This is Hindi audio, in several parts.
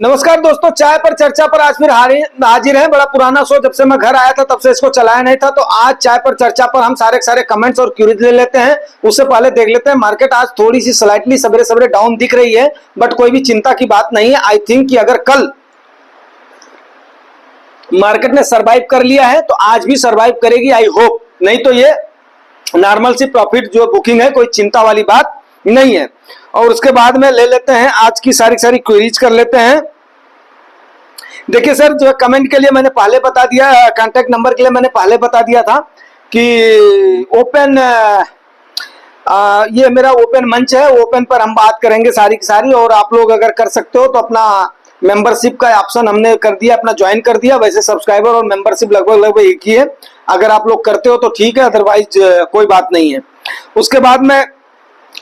नमस्कार दोस्तों, चाय पर चर्चा पर आज फिर हाजिर है। बड़ा पुराना शो, जब से मैं घर आया था तब से इसको चलाया नहीं था। तो आज चाय पर चर्चा पर हम सारे कमेंट्स और क्यूरीज ले लेते हैं। उससे पहले देख लेते हैं, मार्केट आज थोड़ी सी स्लाइटली सवेरे सवेरे डाउन दिख रही है, बट कोई भी चिंता की बात नहीं है। आई थिंक कि अगर कल मार्केट ने सर्वाइव कर लिया है तो आज भी सर्वाइव करेगी, आई होप। नहीं तो ये नॉर्मल सी प्रॉफिट जो बुकिंग है, कोई चिंता वाली बात नहीं है। और उसके बाद में ले लेते हैं आज की सारी क्वेरीज कर लेते हैं। देखिए सर, जो कमेंट के लिए मैंने पहले बता दिया, कांटेक्ट नंबर के लिए मैंने पहले बता दिया था कि ओपन ये मेरा ओपन मंच है। ओपन पर हम बात करेंगे सारी की सारी। और आप लोग अगर कर सकते हो तो अपना मेंबरशिप का ऑप्शन हमने कर दिया, अपना ज्वाइन कर दिया। वैसे सब्सक्राइबर और मेंबरशिप लगभग एक ही है। अगर आप लोग करते हो तो ठीक है, अदरवाइज कोई बात नहीं है। उसके बाद में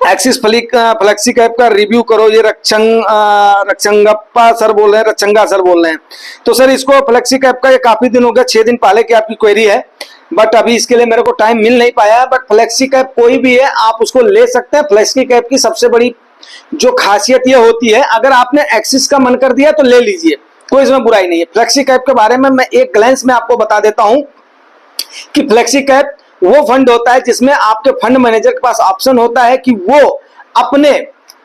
एक्सिस फ्लेक्सी कैप का रिव्यू करो। ये रक्षंगप्पा सर बोल रहे हैं, रक्षंगा सर बोल रहे हैं। तो सर इसको फ्लेक्सी कैप का ये काफी दिन हो गया, 6 दिन पहले की आपकी क्वेरी है, बट अभी इसके लिए मेरे को टाइम मिल नहीं पाया है। बट फ्लेक्सी कैप कोई भी है, आप उसको ले सकते हैं। फ्लेक्सी कैप की सबसे बड़ी जो खासियत ये होती है, अगर आपने एक्सिस का मन कर दिया तो ले लीजिए, कोई इसमें बुराई नहीं है। फ्लेक्सी कैप के बारे में मैं एक ग्लैंस में आपको बता देता हूं कि फ्लेक्सी कैप वो फंड होता है जिसमें आपके फंड मैनेजर के पास ऑप्शन होता है कि वो अपने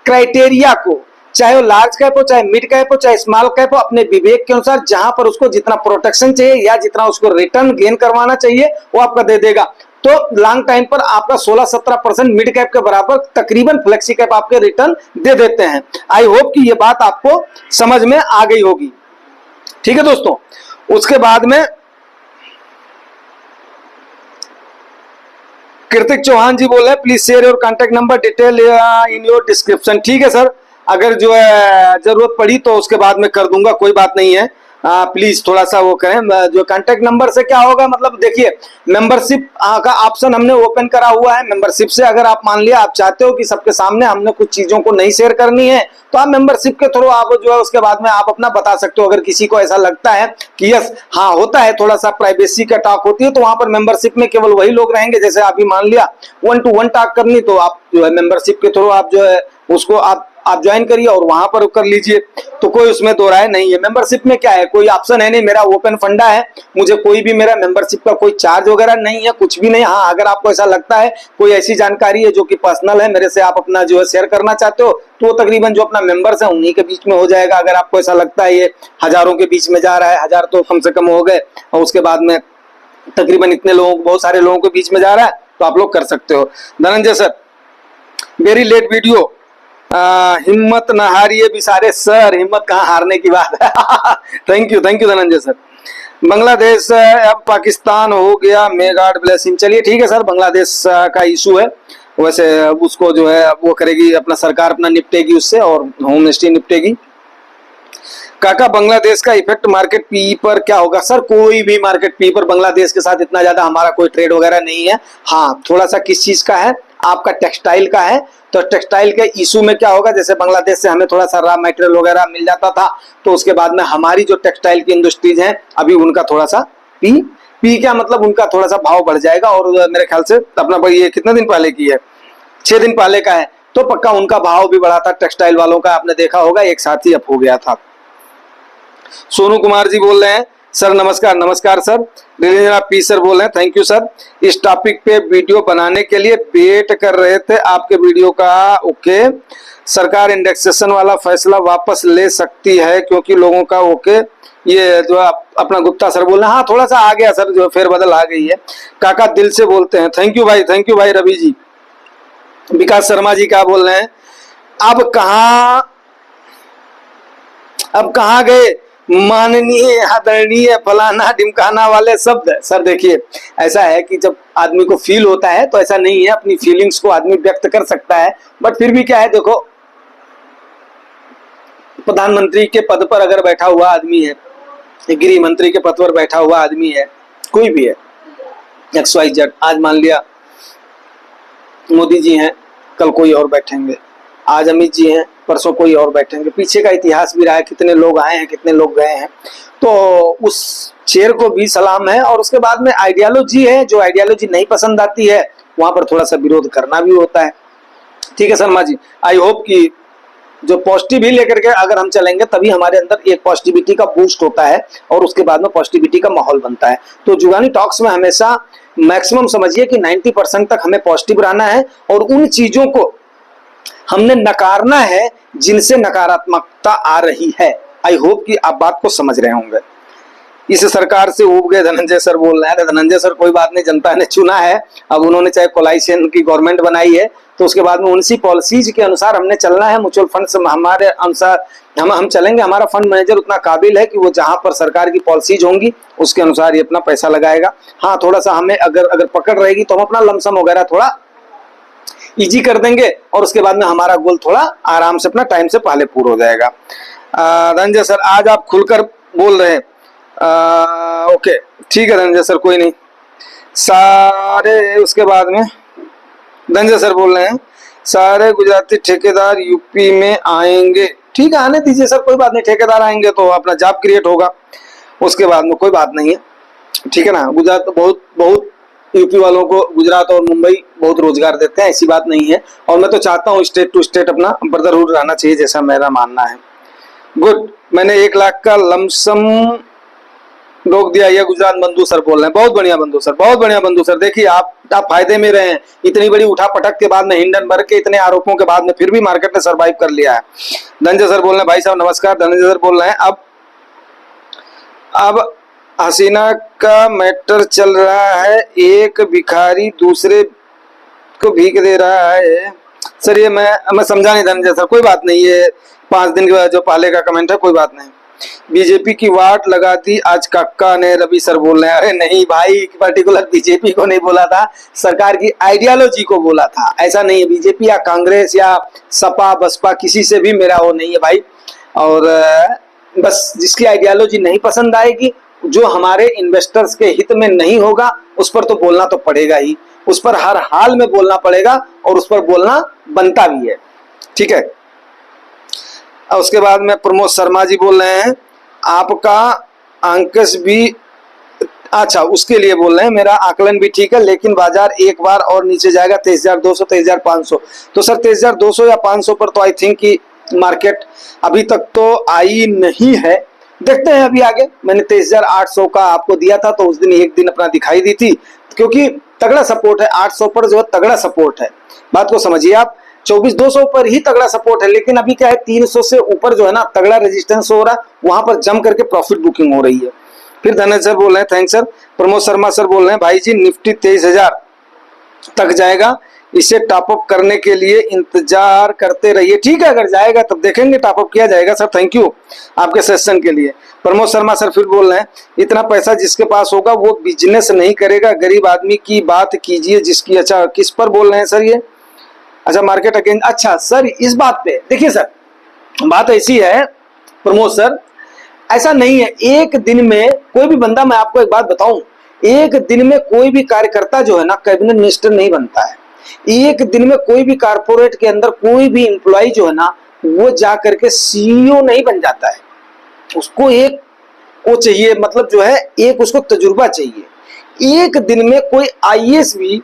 क्राइटेरिया को, चाहे वो लार्ज कैप हो, चाहे मिड कैप हो, चाहे स्मॉल कैप हो, अपने विवेक के अनुसार जहां पर उसको जितना प्रोटेक्शन चाहिए या जितना उसको रिटर्न गेन करवाना चाहिए वो आपका दे देगा। तो लॉन्ग टाइम पर आपका 16-17% मिड कैप के बराबर तकरीबन फ्लेक्सी कैप आपके रिटर्न दे देते हैं। आई होप कि ये बात आपको समझ में आ गई होगी। ठीक है दोस्तों, उसके बाद में कृतिक चौहान जी बोल रहे हैं, please share your contact number detail in your description. ठीक है सर, अगर जो है जरूरत पड़ी तो उसके बाद में कर दूंगा, कोई बात नहीं है। प्लीज थोड़ा सा वो करें। जो कांटेक्ट नंबर से क्या होगा, मतलब देखिए मेंबरशिप का ऑप्शन हमने ओपन करा हुआ है। मेंबरशिप से अगर आप मान लिया आप चाहते हो कि सबके सामने हमने कुछ चीजों को नहीं शेयर करनी है, तो आप मेंबरशिप के थ्रू आप जो है उसके बाद में आप अपना बता सकते हो। अगर किसी को ऐसा लगता है कि यस हाँ होता है, थोड़ा सा प्राइवेसी का टॉक होती है, तो वहां पर मेंबरशिप में केवल वही लोग रहेंगे। जैसे अभी मान लिया 1-to-1 टॉक करनी, तो आप जो है मेंबरशिप के थ्रू आप जो है उसको आप ज्वाइन करिए और वहां पर कर लीजिए, तो कोई उसमें दो राय नहीं है। मेंबरशिप में क्या है, कोई ऑप्शन है नहीं, मेरा ओपन फंडा है, मुझे कोई भी मेरा मेंबरशिप का कोई चार्ज वगैरह नहीं है, कुछ भी नहीं। हाँ, अगर आपको ऐसा लगता है कोई ऐसी जानकारी है जो कि पर्सनल है, मेरे से आप अपना जो है शेयर करना चाहते हो, तो वो तकरीबन जो अपना मेंबर्स है उन्हीं के बीच में हो जाएगा। अगर आपको ऐसा लगता है ये हजारों के बीच में जा रहा है, 1000 तो कम से कम हो गए, और उसके बाद में तकरीबन इतने लोगों, बहुत सारे लोगों के बीच में जा रहा है, तो आप लोग कर सकते हो। Dhananjay sir, very late video, हिम्मत न हारिए बिसारे सर। हिम्मत कहाँ हारने की बात है। Thank you Dhananjay sir. Bangladesh अब पाकिस्तान हो गया, मे गॉड ब्लेस हिम। चलिए ठीक है सर, बांग्लादेश का इशू है, वैसे उसको जो है वो करेगी, अपना सरकार अपना निपटेगी उससे, और होम मिनिस्ट्री निपटेगी। काका, बांग्लादेश का इफेक्ट मार्केट पी पर क्या होगा? सर कोई भी मार्केट पी पर बांग्लादेश के साथ इतना ज्यादा हमारा कोई ट्रेड वगैरह नहीं है। हाँ, थोड़ा सा किस चीज का है, आपका टेक्सटाइल का है। तो टेक्सटाइल के इशू में क्या होगा, जैसे बांग्लादेश से हमें थोड़ा सा रॉ मटेरियल वगैरह मिल जाता था, तो उसके बाद में हमारी जो टेक्सटाइल की इंडस्ट्रीज हैं अभी उनका थोड़ा सा पी क्या मतलब उनका थोड़ा सा भाव बढ़ जाएगा। और मेरे ख्याल से अपना ये कितने दिन पहले की है, 6 दिन पहले का है, तो पक्का उनका भाव भी बढ़ा था टेक्सटाइल वालों का, आपने देखा होगा, एक साथ ही अप हो गया था। सोनू कुमार जी बोल रहे हैं, सर नमस्कार सर। निरंजना पी सर बोल रहे हैं, थैंक यू सर। इस टॉपिक पे वीडियो बनाने के लिए वेट कर रहे थे आपके वीडियो का। ओके, सरकार इंडेक्सेशन वाला फैसला वापस ले सकती है क्योंकि लोगों का ओके। ये जो अपना गुप्ता सर बोल रहे हैं, हाँ थोड़ा सा आ गया सर, जो फेरबदल आ गई है। काका दिल से बोलते हैं, थैंक यू भाई रवि जी। विकास शर्मा जी क्या बोल रहे हैं, अब कहाँ गए माननीय आदरणीय फलाना ढिमकाना वाले शब्द? सर देखिए, ऐसा है कि जब आदमी को फील होता है तो ऐसा नहीं है, अपनी फीलिंग्स को आदमी व्यक्त कर सकता है, बट फिर भी क्या है, देखो प्रधानमंत्री के पद पर अगर बैठा हुआ आदमी है, गृह मंत्री के पद पर बैठा हुआ आदमी है, कोई भी है, XYZ, आज मान लिया मोदी जी हैं, कल कोई और बैठेंगे, आज अमित जी हैं, परसों कोई और बैठेंगे। पीछे का इतिहास भी रहा है, कितने लोग आए हैं, कितने लोग गए हैं, तो उस चेयर को भी सलाम है। और उसके बाद में आइडियोलॉजी है, जो आइडियोलॉजी नहीं पसंद आती है वहां पर थोड़ा सा विरोध करना भी होता है। ठीक है शर्मा जी, आई होप कि जो पॉजिटिव ही लेकर के अगर हम चलेंगे तभी हमारे अंदर एक पॉजिटिविटी का बूस्ट होता है और उसके बाद में पॉजिटिविटी का माहौल बनता है। तो जुगानी टॉक्स में हमेशा मैक्सिमम समझिए कि 90% तक हमें पॉजिटिव रहना है और उन चीजों को हमने नकारना है जिनसे नकारात्मकता आ रही है। आई होप कि आप बात को समझ रहे होंगे। इस सरकार से उब गए धनंजय सर बोल रहे हैं। धनंजय सर कोई बात नहीं, जनता ने चुना है, अब उन्होंने चाहे कोलाइशन की गवर्नमेंट बनाई है तो उसके बाद में उनसी पॉलिसीज के अनुसार हमने चलना है। म्यूचुअल फंड से हमारे अनुसार हम चलेंगे। हमारा फंड मैनेजर उतना काबिल है कि वो जहां पर सरकार की पॉलिसीज होंगी उसके अनुसार ये अपना पैसा लगाएगा। हाँ, थोड़ा सा हमें अगर पकड़ रहेगी तो हम अपना लमसम वगैरह थोड़ा इजी कर देंगे और उसके बाद में हमारा गोल थोड़ा आराम से अपना टाइम से पहले पूरा हो जाएगा। धनंजय सर आज आप खुलकर बोल रहे हैं। ओके ठीक है धनंजय सर, कोई नहीं। सारे उसके बाद में धनंजय सर बोल रहे हैं सारे गुजराती ठेकेदार यूपी में आएंगे। ठीक है, आने दीजिए सर, कोई बात नहीं। ठेकेदार आएंगे तो अपना जॉब क्रिएट होगा, उसके बाद में कोई बात नहीं है। ठीक है ना। गुजरात बहुत बहुत यूपी वालों को गुजरात और मुंबई बहुत रोजगार देते हैं, ऐसी बात नहीं है। और मैं तो चाहता हूँ स्टेट टू स्टेट अपना ब्रदरहुड रहना चाहिए, जैसा मेरा मानना है। गुड, मैंने 1 लाख का लमसम रोक दिया। ये गुजरात बंधु सर बोल रहे हैं। बहुत बढ़िया बंधु सर, बहुत बढ़िया बंधु सर। देखिए आप फायदे में रहे हैं। इतनी बड़ी उठा पटक के बाद में, हिंडनबर्ग के इतने आरोपों के बाद में फिर भी मार्केट ने सर्वाइव कर लिया है। धनंजय सर बोल रहे हैं भाई साहब नमस्कार। धनंजय सर बोल रहे हैं अब हसीना का मैटर चल रहा है, एक भिखारी दूसरे को भीख दे रहा है। सर ये मैं समझा नहीं धनंजय सर, कोई बात नहीं। ये 5 दिन के जो पहले का कमेंट है, कोई बात नहीं। बीजेपी की वाट लगा दी आज काका ने, रवि सर बोल रहे हैं। अरे नहीं भाई, पर्टिकुलर बीजेपी को नहीं बोला था, सरकार की आइडियोलॉजी को बोला था। ऐसा नहीं है बीजेपी या कांग्रेस या सपा बसपा किसी से भी मेरा वो नहीं है भाई। और बस जिसकी आइडियोलॉजी नहीं पसंद आएगी, जो हमारे इन्वेस्टर्स के हित में नहीं होगा, उस पर तो बोलना तो पड़ेगा ही। उस पर हर हाल में बोलना पड़ेगा और उस पर बोलना बनता भी है। ठीक है। उसके बाद में प्रमोद शर्मा जी बोल रहे हैं आपका अंकश भी अच्छा, उसके लिए बोल रहे हैं मेरा आकलन भी ठीक है, लेकिन बाजार एक बार और नीचे जाएगा 23,200 23,500। तो सर 23,200 या 500 पर तो आई थिंक कि मार्केट अभी तक तो आई नहीं है। देखते हैं अभी आगे। मैंने 23,800 का आपको दिया था, तो उस दिन एक दिन अपना दिखाई दी थी, क्योंकि तगड़ा सपोर्ट है 800 पर, जो है तगड़ा सपोर्ट है। बात को समझिए आप, 24,200 पर ही तगड़ा सपोर्ट है, लेकिन अभी क्या है 300 से ऊपर जो है ना तगड़ा रेजिस्टेंस हो रहा है, वहां पर जम करके प्रॉफिट बुकिंग हो रही है। फिर धनंजय सर बोल रहे हैं thanks sir. Pramod Sharma sir बोल रहे हैं भाई जी निफ्टी 23,000 तक जाएगा, इसे टॉपअप करने के लिए इंतजार करते रहिए। ठीक है, अगर जाएगा तब देखेंगे, टॉपअप किया जाएगा सर। थैंक यू आपके सेशन के लिए। प्रमोद शर्मा सर फिर बोल रहे हैं इतना पैसा जिसके पास होगा वो बिजनेस नहीं करेगा, गरीब आदमी की बात कीजिए जिसकी। अच्छा, किस पर बोल रहे हैं सर ये? अच्छा, मार्केट अगेन। अच्छा सर, इस बात पे देखिए सर, बात ऐसी है प्रमोद सर, ऐसा नहीं है एक दिन में कोई भी बंदा, मैं आपको एक बात बताऊं, एक दिन में कोई भी कार्यकर्ता जो है ना कैबिनेट मिनिस्टर नहीं बनता है। एक दिन में कोई भी कारपोरेट के अंदर कोई भी एम्प्लॉय जो है ना वो जा करके सीईओ नहीं बन जाता है। उसको एक वो चाहिए, मतलब जो है एक उसको तजुर्बा चाहिए। एक दिन में कोई आईएएस भी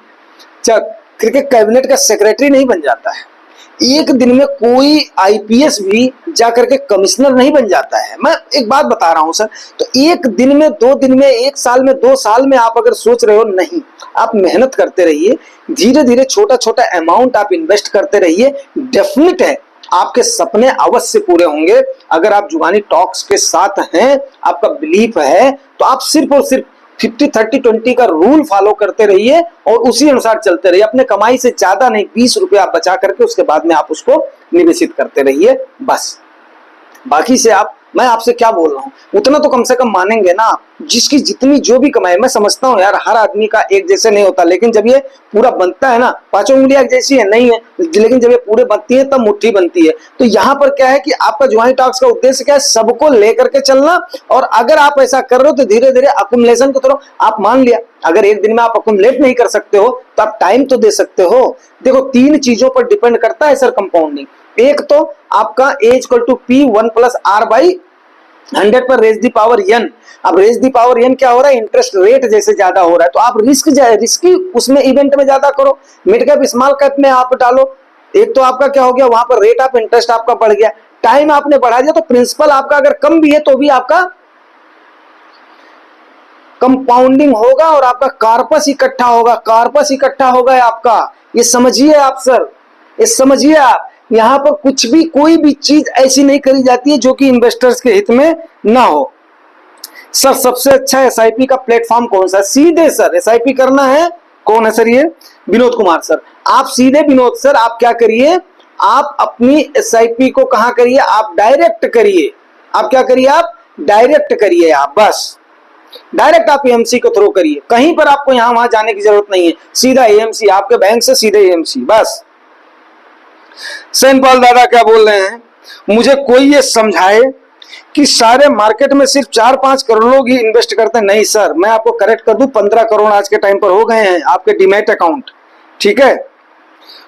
करके कैबिनेट का सेक्रेटरी नहीं बन जाता है। एक दिन में कोई आईपीएस भी जाकर के कमिश्नर नहीं बन जाता है। मैं एक बात बता रहा हूं सर, तो एक दिन में, 2 दिन में, 1 साल में, 2 साल में आप अगर सोच रहे हो, नहीं, आप मेहनत करते रहिए, धीरे धीरे छोटा छोटा अमाउंट आप इन्वेस्ट करते रहिए। डेफिनेट है आपके सपने अवश्य पूरे होंगे। अगर आप जुगानी टॉक्स के साथ हैं, आपका बिलीफ है, तो आप सिर्फ और सिर्फ 50-30-20 का रूल फॉलो करते रहिए और उसी अनुसार चलते रहिए। अपने कमाई से ज्यादा नहीं, 20 रुपए आप बचा करके उसके बाद में आप उसको निवेशित करते रहिए बस। बाकी से आप, मैं आपसे क्या बोल रहा हूँ, उतना तो कम से कम मानेंगे ना। जिसकी जितनी जो भी कमाई, मैं समझता हूँ यार हर आदमी का एक जैसे नहीं होता, लेकिन जब ये पूरा बनता है ना, 5 उंगलियां एक जैसी है नहीं है, लेकिन जब ये पूरे बनती है तब मुट्ठी बनती है। तो यहाँ पर क्या है कि आपका जुगानी टॉक्स का उद्देश्य क्या है, सबको लेकर के चलना। और अगर आप ऐसा कर रहे हो तो धीरे धीरे अकुमुलेशन को थोड़ा, आप मान लिया अगर एक दिन में आप अकुमुलेट नहीं कर सकते हो तो आप टाइम तो दे सकते हो। देखो 3 चीजों पर डिपेंड करता है सर कंपाउंडिंग। एक तो आपका A = P 1 + R/100 पर रेज दी पावर n। अब रेज दी पावर n क्या हो रहा है, इंटरेस्ट रेट जैसे ज्यादा हो रहा है, तो आप रिस्की उसमें इवेंट में ज्यादा करो। मिड कैप स्मॉल कैप में आप डालो, एक तो आपका क्या हो गया, वहां पर रेट ऑफ इंटरेस्ट आपका बढ़ गया, टाइम आपने बढ़ा दिया, तो प्रिंसिपल आपका अगर कम भी है तो भी आपका कंपाउंडिंग होगा और आपका कार्पस इकट्ठा होगा, कार्पस इकट्ठा होगा आपका। ये समझिए आप सर, ये समझिए आप, यहां पर कुछ भी कोई भी चीज ऐसी नहीं करी जाती है जो कि इन्वेस्टर्स के हित में ना हो। सर सबसे अच्छा एसआईपी का प्लेटफॉर्म कौन सा है? सीधे सर एसआईपी करना है, कौन है सर? ये विनोद कुमार सर। आप सीधे विनोद सर आप क्या करिए, आप अपनी एसआईपी को कहां करिए, आप डायरेक्ट करिए। आप क्या करिए, आप डायरेक्ट करिए, आप बस डायरेक्ट आप एएमसी को थ्रो करिए, कहीं पर आपको यहां वहां जाने की जरूरत नहीं है, सीधा एएमसी, आपके बैंक से सीधे एएमसी बस। सेन पॉल दादा क्या बोल रहे हैं, मुझे कोई ये समझाए कि सारे मार्केट में सिर्फ 4-5 करोड़ लोग ही इन्वेस्ट करते हैं। नहीं सर, मैं आपको करेक्ट कर दूं, 15 करोड़ आज के टाइम पर हो गए हैं आपके डीमैट अकाउंट, ठीक है?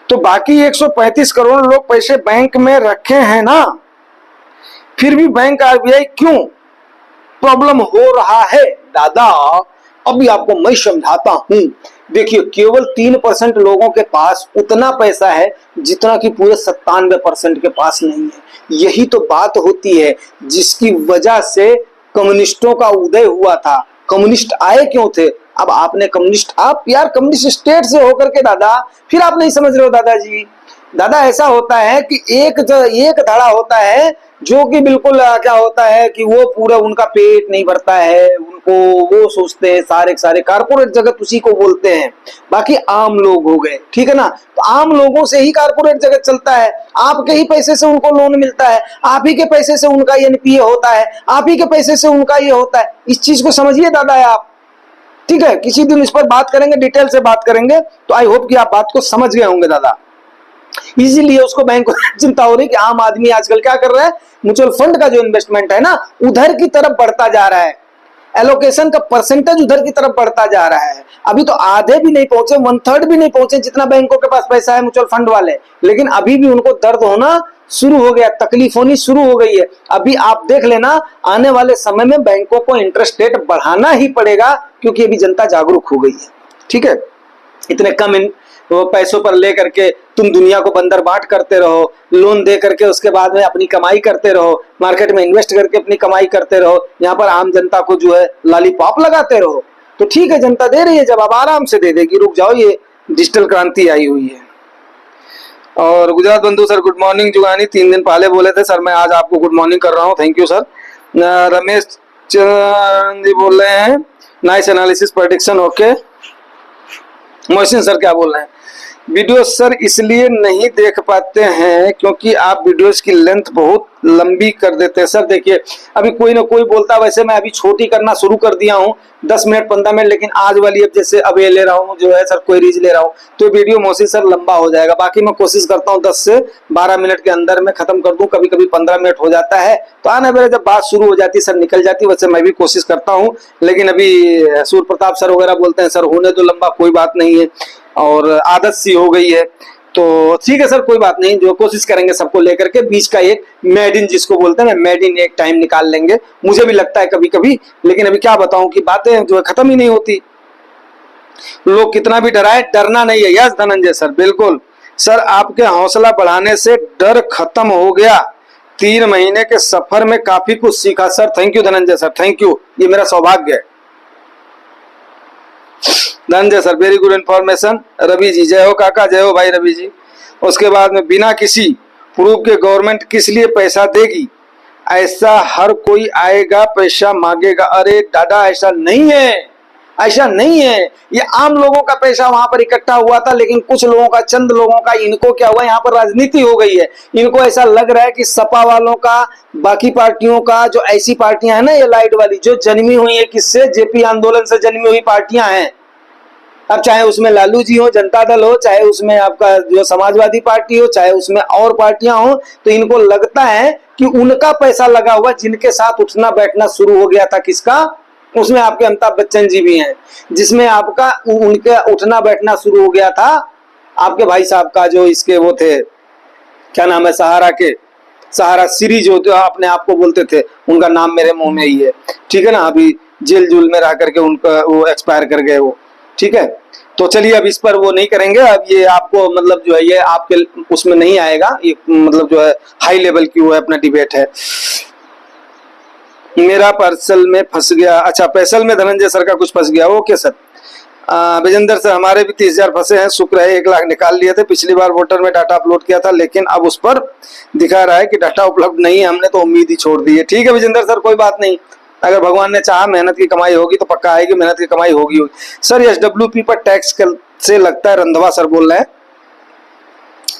तो बाकी 135 करोड़ लोग पैसे बैंक में रखे हैं ना, फिर भी बैंक आरबीआई क्यों प्रॉब्लम हो रहा है दादा? अभी आपको मैं समझाता हूं। देखिए, केवल 3% लोगों के पास उतना पैसा है जितना कि पूरे 97% के पास नहीं है। यही तो बात होती है जिसकी वजह से कम्युनिस्टों का उदय हुआ था। कम्युनिस्ट आए क्यों थे? अब आपने कम्युनिस्ट, आप यार कम्युनिस्ट स्टेट से होकर के दादा, फिर आप नहीं समझ रहे हो दादाजी। दादा ऐसा होता है कि एक धड़ा होता है जो कि बिल्कुल क्या होता है कि वो पूरा उनका पेट नहीं भरता है, उनको वो सोचते हैं, सारे सारे कारपोरेट जगत उसी को बोलते हैं। बाकी आम लोग हो गए, ठीक है ना? तो आम लोगों से ही कारपोरेट जगत चलता है, आपके ही पैसे से उनको लोन मिलता है, आप ही के पैसे से उनका एनपीए होता है, आप ही के पैसे से उनका ये होता है। इस चीज को समझिए दादा आप, ठीक है? किसी दिन इस पर बात करेंगे, डिटेल से बात करेंगे, तो आई होप कि आप बात को समझ गए होंगे दादा। इसीलिए उसको बैंक को चिंता हो रही कि आम आदमी आजकल क्या कर रहा है, म्यूचुअल फंड का जो इन्वेस्टमेंट है ना, उधर की तरफ बढ़ता जा रहा है, एलोकेशन का परसेंटेज उधर की तरफ बढ़ता जा रहा है। अभी तो आधे भी नहीं पहुंचे, 1/3 भी नहीं पहुंचे जितना बैंकों के पास पैसा है म्यूचुअल फंड वाले, लेकिन अभी भी उनको दर्द होना शुरू हो गया, तकलीफ होनी शुरू हो गई है। अभी आप देख लेना, आने वाले समय में बैंकों को इंटरेस्ट रेट बढ़ाना ही पड़ेगा, क्योंकि अभी जनता जागरूक हो गई है, ठीक है? इतने कम वो पैसों पर लेकर के तुम दुनिया को बंदर बाट करते रहो, लोन दे करके उसके बाद में अपनी कमाई करते रहो, मार्केट में इन्वेस्ट करके अपनी कमाई करते रहो, यहाँ पर आम जनता को जो है लॉलीपॉप लगाते रहो। तो ठीक है, जनता दे रही है, जब आप आराम से दे देगी, रुक जाओ, ये डिजिटल क्रांति आई हुई है। और गुजरात बंधु सर गुड मॉर्निंग। जुगानी 3 दिन पहले बोले थे सर, मैं आज आपको गुड मॉर्निंग कर रहा हूँ, thank you sir. Ramesh ji बोल रहे हैं nice analysis prediction, okay. Mohsin sir क्या बोल रहे हैं, वीडियो सर इसलिए नहीं देख पाते हैं क्योंकि आप वीडियोस की लेंथ बहुत लंबी कर देते हैं। सर देखिए, अभी कोई ना कोई बोलता है, वैसे मैं अभी छोटी करना शुरू कर दिया हूँ, 10 मिनट 15 मिनट, लेकिन आज वाली अब जैसे अब ये ले रहा हूँ जो है सर, क्वेरीज ले रहा हूँ, तो वीडियो मोहसिन सर लंबा हो जाएगा। बाकी मैं कोशिश करता हूँ 10 से 12 मिनट के अंदर में खत्म कर दूं, कभी कभी 15 मिनट हो जाता है, तो आने मेरे जब बात शुरू हो जाती है सर निकल जाती है, वैसे मैं भी कोशिश करता हूँ। लेकिन अभी सूर्य प्रताप सर वगैरह बोलते हैं सर होने दो लंबा, कोई बात नहीं है, और आदत सी हो गई है, तो ठीक है सर, कोई बात नहीं, जो कोशिश करेंगे सबको लेकर के बीच का एक मेड इन जिसको बोलते हैं, मेड इन एक टाइम निकाल लेंगे। मुझे भी लगता है कभी कभी, लेकिन अभी क्या बताऊं कि बातें जो है खत्म ही नहीं होती, लोग कितना भी डराए, डरना नहीं है। यस धनंजय सर, बिल्कुल सर, आपके हौसला बढ़ाने से डर खत्म हो गया, 3 महीने के सफर में काफी कुछ सीखा sir. Thank you Dhananjay sir, thank you, ये मेरा सौभाग्य है। Dhananjay sir very good information. Ravi ji जय हो काका, जय हो भाई रवि जी। उसके बाद में बिना किसी प्रूफ के गवर्नमेंट किस लिए पैसा देगी, ऐसा हर कोई आएगा पैसा मांगेगा। अरे दादा ऐसा नहीं है, ऐसा नहीं है, ये आम लोगों का पैसा वहां पर इकट्ठा हुआ था, लेकिन कुछ लोगों का, चंद लोगों का, इनको क्या हुआ, यहाँ पर राजनीति हो गई है। इनको ऐसा लग रहा है कि सपा वालों का, बाकी पार्टियों का, जो ऐसी पार्टियां हैं ना ये लाइट वाली, जो जन्मी हुई है किससे, जेपी आंदोलन से जन्मी हुई पार्टियां हैं। अब चाहे उसमें लालू जी हो, जनता दल हो, चाहे उसमें आपका जो समाजवादी पार्टी हो, चाहे उसमें और पार्टियां हो, तो इनको लगता है कि उनका पैसा लगा हुआ, जिनके साथ उठना बैठना शुरू हो गया था किसका, उसमें आपके अमिताभ बच्चन जी भी हैं, जिसमें आपका उनके उठना बैठना शुरू हो गया था आपके भाई साहब का, जो इसके वो थे, क्या नाम है, सहारा के, सहारा सीरीज जो अपने आप को बोलते थे, उनका नाम मेरे मुंह में ही है, ठीक है ना। अभी जेल जूल में रह करके उनका वो एक्सपायर कर गए वो, ठीक है। तो चलिए अब इस पर वो नहीं करेंगे। अब ये आपको मतलब जो है ये आपके उसमें नहीं आएगा, ये मतलब जो है हाई लेवल की वो है अपना डिबेट है। मेरा पार्सल में फंस गया, अच्छा पार्सल में धनंजय सर का कुछ फंस गया, ओके सर। विजेंद्र सर हमारे भी 30,000 फंसे हैं, शुक्र है 1 लाख निकाल लिए थे, पिछली बार वोटर में डाटा अपलोड किया था लेकिन अब उस पर दिखा रहा है कि डाटा उपलब्ध नहीं है, हमने तो उम्मीद ही छोड़ दी है। ठीक है विजेंद्र सर, कोई बात नहीं, अगर भगवान ने चाहा मेहनत की कमाई होगी तो पक्का आएगी, मेहनत की कमाई होगी। सर एसडब्ल्यूपी पर टैक्स से लगता है, रंधवा सर बोल रहे हैं।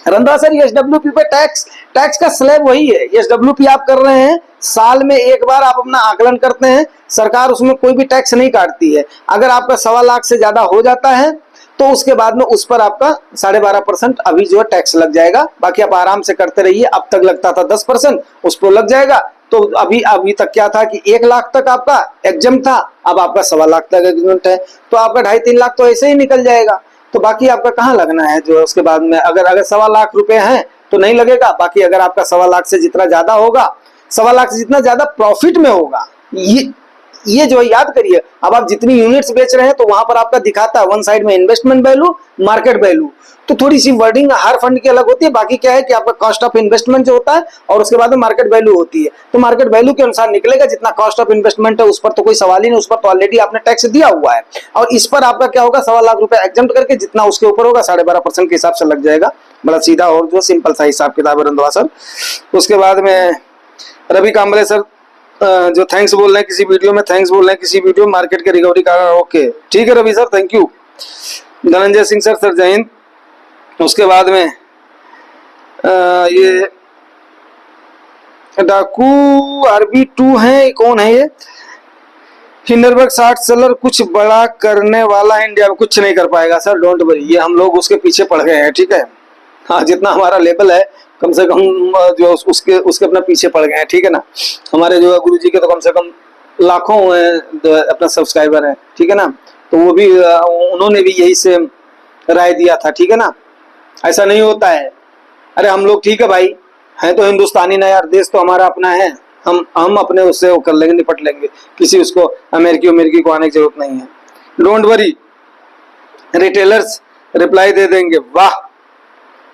रंधा सर एसडब्ल्यूपी पे टैक्स का स्लैब वही है। एसडब्ल्यूपी आप कर रहे हैं, साल में एक बार आप अपना आकलन करते हैं, सरकार उसमें कोई भी टैक्स नहीं काटती है। अगर आपका 1.25 लाख से ज्यादा हो जाता है तो उसके बाद में उस पर आपका 12.5% अभी जो है टैक्स लग जाएगा। बाकी आप आराम से करते रहिए, अब तक लगता था 10%, उस पर लग जाएगा। तो अभी तक क्या था कि 1 लाख तक आपका एग्जम था, अब आपका 1.25 लाख तक एग्जम्ट है, तो आपका 2.5-3 लाख तो ऐसे ही निकल जाएगा। तो बाकी आपका कहाँ लगना है जो उसके बाद में, अगर 1.25 लाख रुपए हैं तो नहीं लगेगा। बाकी अगर आपका 1.25 लाख से जितना ज्यादा होगा, 1.25 लाख से जितना ज्यादा प्रॉफिट में होगा, ये जो याद करिए। अब आप जितनी यूनिट्स बेच रहे हैं तो वहां पर आपका दिखाता है वन साइड में इन्वेस्टमेंट वैल्यू, मार्केट वैल्यू, तो थोड़ी सी वर्डिंग हर फंड की अलग होती है। बाकी क्या है कि आपका कॉस्ट ऑफ इन्वेस्टमेंट जो होता है और उसके बाद में मार्केट वैल्यू होती है, तो मार्केट वैल्यू के अनुसार निकलेगा। जितना कॉस्ट ऑफ इन्वेस्टमेंट है उस पर तो कोई सवाल ही नहीं, उस पर तो ऑलरेडी आपने टैक्स दिया हुआ है। और इस पर आपका क्या होगा, 1.25 लाख रुपए एग्जम्प्ट करके जितना उसके ऊपर होगा 12.5% के हिसाब से लग जाएगा। बड़ा सीधा और जो सिंपल सा हिसाब किताब है रंधवा सर। उसके बाद में रवि कांबले सर जो थैंक्स बोल रहे हैं किसी वीडियो में, थैंक्स बोल रहे हैं किसी वीडियो में, मार्केट के रिकवरी का, ओके ठीक है Ravi sir, thank you. Dhananjay Singh sir जय हिंद। उसके बाद में ये डाकू RB2 है, कौन है ये? हिंडरबर्ग 60 सेलर कुछ बड़ा करने वाला है इंडिया में, कुछ नहीं कर पाएगा सर, डोंट वरी, ये हम लोग उसके पीछे पड़ गए हैं। ठीक है, हाँ जितना हमारा लेवल है कम से कम जो उसके अपना पीछे पड़ गए हैं। ठीक है ना, हमारे जो गुरु जी के तो कम से कम लाखों अपना सब्सक्राइबर है। ठीक है ना, तो वो भी उन्होंने भी यही से राय दिया था। ठीक है ना, ऐसा नहीं होता है। अरे हम लोग ठीक है भाई, हैं तो हिंदुस्तानी ना यार, देश तो हमारा अपना है, हम अपने उससे वो कर लेंगे, निपट लेंगे, किसी उसको अमेरिकी को आने की जरूरत नहीं है। डोंट वरी, रिटेलर्स रिप्लाई दे देंगे। वाह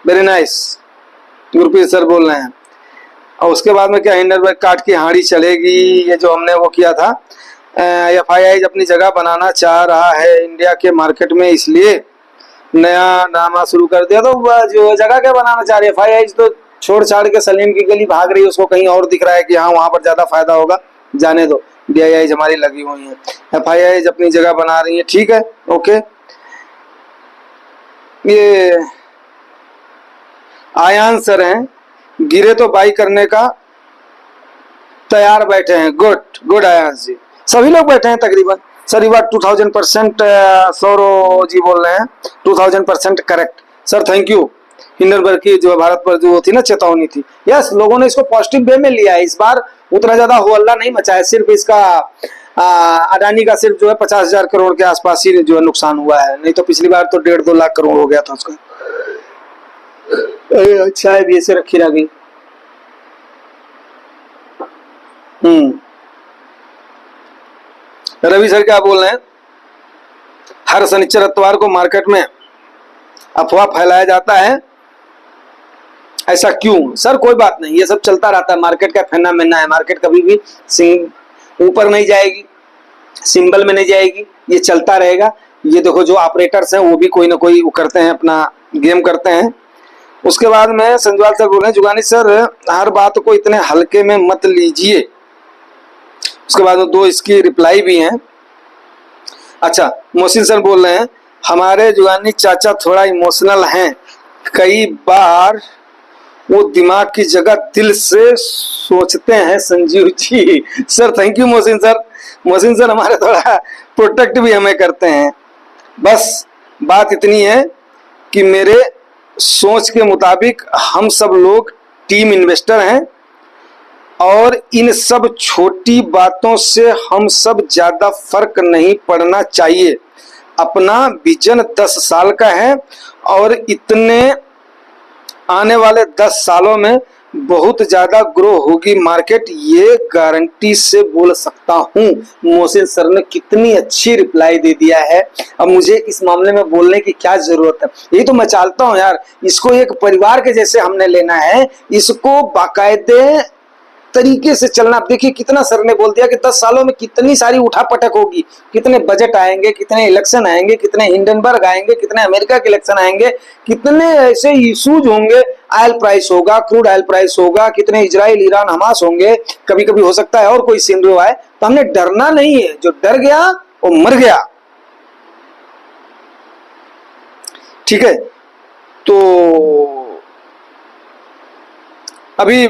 वेरी नाइस, गुरप्रीत सर बोल रहे हैं। और उसके बाद में क्या, हिंडरबर्ग काट की हाड़ी चलेगी, ये जो हमने वो किया था। FII अपनी जगह बनाना चाह रहा है इंडिया के मार्केट में, इसलिए नया ड्रामा शुरू कर दिया। तो जो जगह क्या बनाना चाह रही है FII, तो छोड़ छाड़ के सलीम की गली भाग रही है, उसको कहीं और दिख रहा है कि हाँ वहां पर ज्यादा फायदा होगा, जाने दो। DII हमारी लगी हुई है, FII अपनी जगह बना रही है। ठीक है, ओके। ये आयान सर हैं, गिरे तो बाई करने का तैयार बैठे हैं। गुड आयान जी, सभी लोग बैठे हैं तकरीबन। सर ये बात 2000% सौरव जी बोल रहे हैं, 2000% correct sir, thank you. Hindenburg की जो भारत पर जो थी ना चेतावनी थी, यस लोगों ने इसको पॉजिटिव वे में लिया है। इस बार उतना ज्यादा हो हल्ला नहीं मचा है, सिर्फ इसका अडानी का सिर्फ जो है 50,000 करोड़ के आसपास ही जो है नुकसान हुआ है, नहीं तो पिछली बार तो 1.5-2 लाख करोड़ हो गया था उसका। अच्छा है भी ऐसे रखी रह गई। रवि सर क्या बोल रहे हैं, हर शनिचर इतवार को मार्केट में अफवाह फैलाया जाता है, ऐसा क्यों? सर कोई बात नहीं, ये सब चलता रहता है, मार्केट का फेनोमेना है। मार्केट कभी भी ऊपर नहीं जाएगी, सिंबल में नहीं जाएगी, ये चलता रहेगा। ये देखो जो ऑपरेटर्स हैं वो भी कोई ना कोई वो करते हैं, अपना गेम करते हैं। उसके बाद में संजवाल सर बोल रहे हैं, जुगानी सर हर बात को इतने हल्के में मत लीजिए। उसके बाद में 2 इसकी रिप्लाई भी हैं। अच्छा, मोहसिन सर बोल रहे हैं, हमारे जुगानी चाचा थोड़ा इमोशनल हैं, कई बार वो दिमाग की जगह दिल से सोचते हैं। Sanjeev ji sir thank you Mohsin sir. Mohsin sir हमारे थोड़ा प्रोटेक्ट भी हमें करते हैं। बस बात इतनी है कि मेरे सोच के मुताबिक हम सब लोग टीम इन्वेस्टर हैं और इन सब छोटी बातों से हम सब ज्यादा फर्क नहीं पड़ना चाहिए। अपना विजन 10 साल का है और इतने आने वाले 10 सालों में बहुत ज्यादा ग्रो होगी मार्केट, ये गारंटी से बोल सकता हूँ। मोहसिन सर ने कितनी अच्छी रिप्लाई दे दिया है, अब मुझे इस मामले में बोलने की क्या जरूरत है। ये तो मैं चाहता हूँ यार, इसको एक परिवार के जैसे हमने लेना है, इसको बाकायदे तरीके से चलना। अब देखिए कितना सर ने बोल दिया कि 10 सालों में कितनी सारी उठापटक होगी, कितने बजट आएंगे, कितने इलेक्शन आएंगे, कितने हिंडनबर्ग आएंगे, कितने अमेरिका के इलेक्शन आएंगे, कितने ऐसे इशूज होंगे, ऑयल प्राइस होगा, क्रूड ऑयल प्राइस होगा, कितने इजराइल ईरान हमास होंगे, कभी कभी हो सकता है और कोई सिनेरियो आए। तो हमने डरना नहीं है, जो डर गया वो मर गया। ठीक है, तो अभी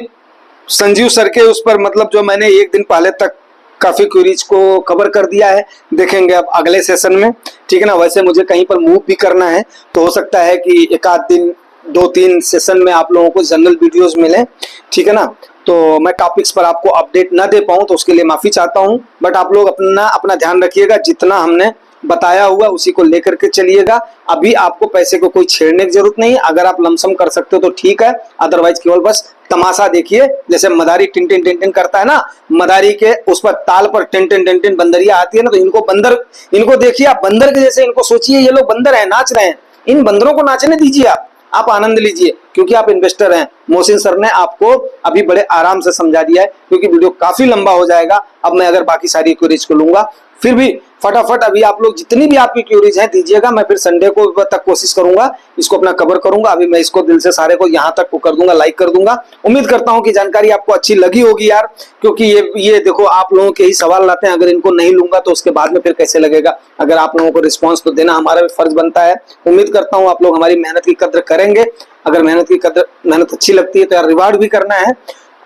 संजीव सर के उस पर मतलब जो मैंने एक दिन पहले तक काफी क्वेरीज को कवर कर दिया है, देखेंगे अब अगले सेशन में। ठीक है ना, वैसे मुझे कहीं पर मूव भी करना है, तो हो सकता है कि एक आध दिन 2-3 सेशन में आप लोगों को जनरल वीडियोस मिले। ठीक है ना, तो मैं टॉपिक्स पर आपको अपडेट ना दे पाऊं तो उसके लिए माफी चाहता हूं, बट आप लोग अपना ध्यान रखिएगा, जितना हमने बताया हुआ उसी को लेकर के चलिएगा। अभी आपको पैसे को कोई छेड़ने की जरूरत नहीं, अगर आप लमसम कर सकते हो तो ठीक है, अदरवाइज केवल बस तमाशा देखिए। जैसे मदारी टिन टिन टिन टिन करता है ना, मदारी के उस पर ताल पर टिन टिन टिन टिन बंदरिया आती है ना, तो इनको देखिए आप बंदर के जैसे, इनको सोचिए ये लोग बंदर हैं, नाच रहे हैं, इन बंदरों को नाचने दीजिए, आप आनंद लीजिए, क्योंकि आप इन्वेस्टर हैं। मोहसिन सर ने आपको अभी बड़े आराम से समझा दिया है, क्योंकि वीडियो काफी लंबा हो जाएगा। अब मैं अगर बाकी सारी क्वेरीज को लूंगा, फिर भी फटाफट अभी आप लोग जितनी भी आपकी क्वेरीज हैं दीजिएगा, मैं फिर संडे को तक कोशिश करूंगा इसको अपना कवर करूंगा। अभी मैं इसको दिल से सारे को यहाँ तक को कर दूंगा, लाइक कर दूंगा। उम्मीद करता हूँ कि जानकारी आपको अच्छी लगी होगी यार, क्योंकि ये देखो आप लोगों के ही सवाल लाते हैं, अगर इनको नहीं लूंगा तो उसके बाद में फिर कैसे लगेगा। अगर आप लोगों को रिस्पॉन्स तो देना हमारा भी फर्ज बनता है। उम्मीद करता हूँ आप लोग हमारी मेहनत की कद्र करेंगे। अगर मेहनत अच्छी लगती है तो यार रिवार्ड भी करना है,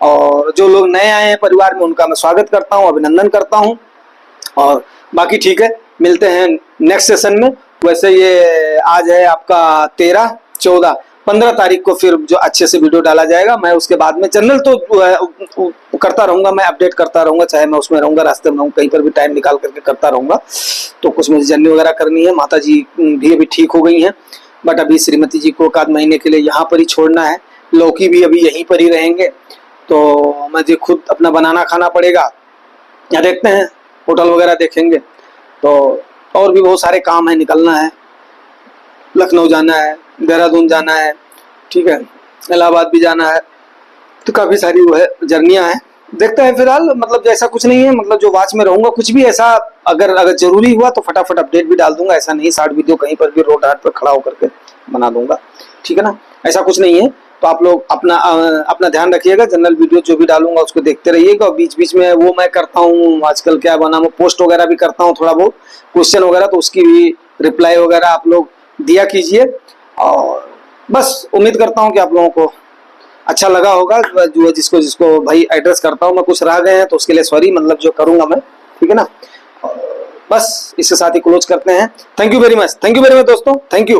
और जो लोग नए आए हैं परिवार में उनका मैं स्वागत करता हूँ, अभिनंदन करता हूँ। और बाकी ठीक है, मिलते हैं नेक्स्ट सेशन में। वैसे ये आज है आपका 13, 14, 15 तारीख को फिर जो अच्छे से वीडियो डाला जाएगा। मैं उसके बाद में जनरल तो करता रहूंगा, मैं अपडेट करता रहूंगा, चाहे मैं उसमें रहूंगा, रास्ते में रहूंगा, कहीं पर भी टाइम निकाल करके करता रहूंगा। तो कुछ मुझे जर्नी वगैरह करनी है, माता जी भी अभी ठीक हो गई हैं, बट अभी श्रीमती जी को 1 आध महीने के लिए यहाँ पर ही छोड़ना है। लौकी भी अभी यहीं पर ही रहेंगे, तो मुझे खुद अपना बनाना खाना पड़ेगा, या देखते हैं होटल वगैरह देखेंगे। तो और भी बहुत सारे काम है, निकलना है, लखनऊ जाना है, देहरादून जाना है, ठीक है, इलाहाबाद भी जाना है, तो काफ़ी सारी वो है जर्नियाँ हैं। देखते हैं फिलहाल, मतलब जैसा कुछ नहीं है, मतलब जो वाच में रहूंगा, कुछ भी ऐसा अगर जरूरी हुआ तो फटाफट अपडेट भी डाल दूंगा। ऐसा नहीं शॉर्ट वीडियो कहीं पर भी रोड हाट पर खड़ा होकर के बना दूंगा, ठीक है ना, ऐसा कुछ नहीं है। तो आप लोग अपना ध्यान रखिएगा, जनरल वीडियो जो भी डालूंगा उसको देखते रहिएगा। और बीच बीच में वो मैं करता हूँ आजकल क्या बना, वो पोस्ट वगैरह भी करता हूँ, थोड़ा बहुत क्वेश्चन वगैरह, तो उसकी भी रिप्लाई वगैरह आप लोग दिया कीजिए। और बस उम्मीद करता हूँ कि आप लोगों को अच्छा लगा होगा। जो जिसको भाई एड्रेस करता हूँ मैं, कुछ रह गए हैं तो उसके लिए सॉरी, मतलब जो करूंगा मैं, ठीक है ना। बस इसके साथ ही क्लोज करते हैं। थैंक यू वेरी मच दोस्तों, थैंक यू।